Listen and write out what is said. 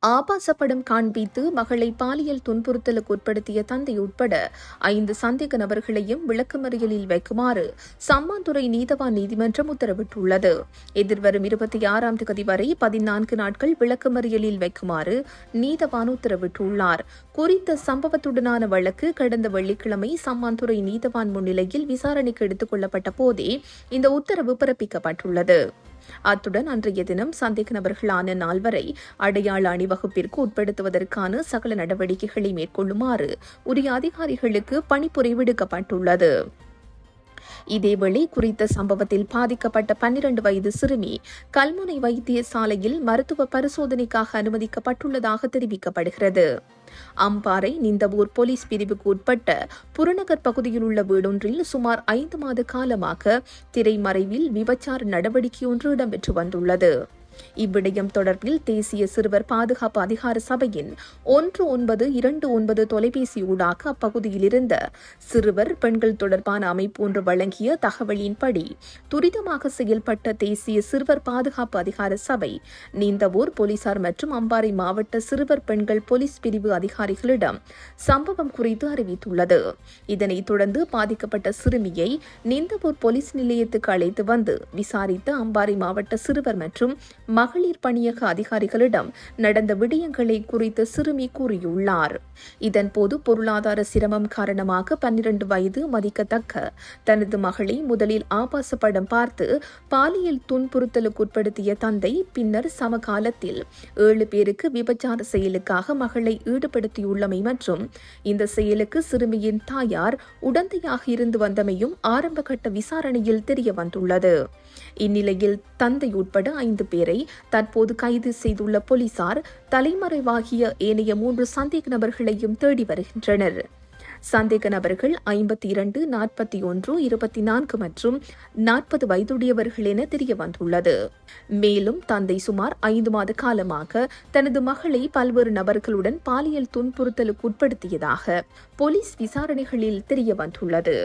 ஆபாச படம் காண்பித்து மகளை பாலியல் துன்புறுத்தலுக்கு உட்படுத்திய தந்தை உட்பட 5 சந்தேக நபர்களையும் விளக்கமறியலில் வைக்குமாறு சம்மாந்துறை நீதவான் நீதிமன்றம் உத்தரவிட்டுள்ளது. எதிர்வரும் 26ஆம் தேதி வரை 14 நாட்கள் விளக்கமறியலில் வைக்குமாறு நீதவான் உத்தரவிட்டுள்ளார். குறித்த சம்பவத்துடனான வழக்கு கடந்த வெள்ளிக்கிழமை சம்மாந்துறை நீதவான் முன்னிலையில் விசாரணைக்கு எடுத்துக் கொள்ளப்பட்ட போதே இந்த உத்தரவு பிறப்பிக்கப்பட்டுள்ளது. அத்துடன் அன்றைய தினம் சந்தேக நபர்களான 4 அடையாள அணிவகுப்பிற்கு உட்படுத்துவதற்கான சகல நடவடிக்கைகளை மேற்கொள்ளுமாறு உரிய அதிகாரிகளுக்கு பணிப்புரை விடுக்கப்பட்டுள்ளது. இதேவேளை குறித்த சம்பவத்தில் பாதிக்கப்பட்ட 12 வயது சிறுமி கல்முனை வைத்தியசாலையில் மருத்துவ பரிசோதனைக்காக அனுமதிக்கப்பட்டுள்ளதாக தெரிவிக்கப்படுகிறது. அம்பாறை நிந்தவூர் போலீஸ் பிரிவுக்கு உட்பட்ட புறநகர் பகுதியில் உள்ள வீடொன்றில் சுமார் 5 மாத காலமாக திரைமறைவில் விபச்சார நடவடிக்கை ஒன்று இடம்பெற்று வந்துள்ளது. இவ்விடயம் தொடர்பில் தேசிய சிறுவர் பாதுகாப்பு அதிகார சபையின் 1929 தொலைபேசி ஊடாக அப்பகுதியில் இருந்த சிறுவர் பெண்கள் தொடர்பான அமைப்பு ஒன்று வழங்கிய தகவலின்படி துரிதமாக செயல்பட்ட தேசிய சிறுவர் பாதுகாப்பு அதிகார சபை நீந்தவூர் போலீசார் மற்றும் அம்பாறை மாவட்ட சிறுவர் பெண்கள் போலீஸ் பிரிவு அதிகாரிகளிடம் சம்பவம் குறித்து அறிவித்துள்ளது. இதனைத் தொடர்ந்து பாதிக்கப்பட்ட சிறுமியை நீந்தவூர் போலீஸ் நிலையத்துக்கு அழைத்து வந்து விசாரித்த அம்பாறை மாவட்ட சிறுவர் மற்றும் மகளிர் பணியக அதிகாரிகளிடம் நடந்த விடயங்களை குறித்து சிறுமி கூறியுள்ளார். இதன்போது பொருளாதார சிரமம் காரணமாக 12 வயது மதிக்கத்தக்க தனது மகளை முதலில் ஆபாச படம் பார்த்து பாலியல் துன்புறுத்தலுக்கு உட்படுத்திய தந்தை பின்னர் சமகாலத்தில் 7 பேருக்கு விபச்சார செயலுக்காக மகளை ஈடுபடுத்தியுள்ளமை மற்றும் இந்த செயலுக்கு சிறுமியின் தாயார் உடந்தையாக இருந்து வந்தமையும் ஆரம்பகட்ட விசாரணையில் தெரிய வந்துள்ளது. இந்நிலையில் தந்தை உட்பட 5 பேரை தற்போது கைது செய்துள்ள போலீசார் தலைமறைவாகிய ஏனைய 3 சந்தேக நபர்களையும் தேடி வருகின்றனர். சந்தேக நபர்கள் 52, 41, 24 மற்றும் 40 வயதுடையவர்கள் என தெரிய வந்துள்ளது. மேலும் தந்தை சுமார் 5 மாத காலமாக தனது மகளை பல்வேறு நபர்களுடன் பாலியல் துன்புறுத்தலுக்கு உட்படுத்தியதாக போலீஸ் விசாரணைகளில் தெரிய வந்துள்ளது.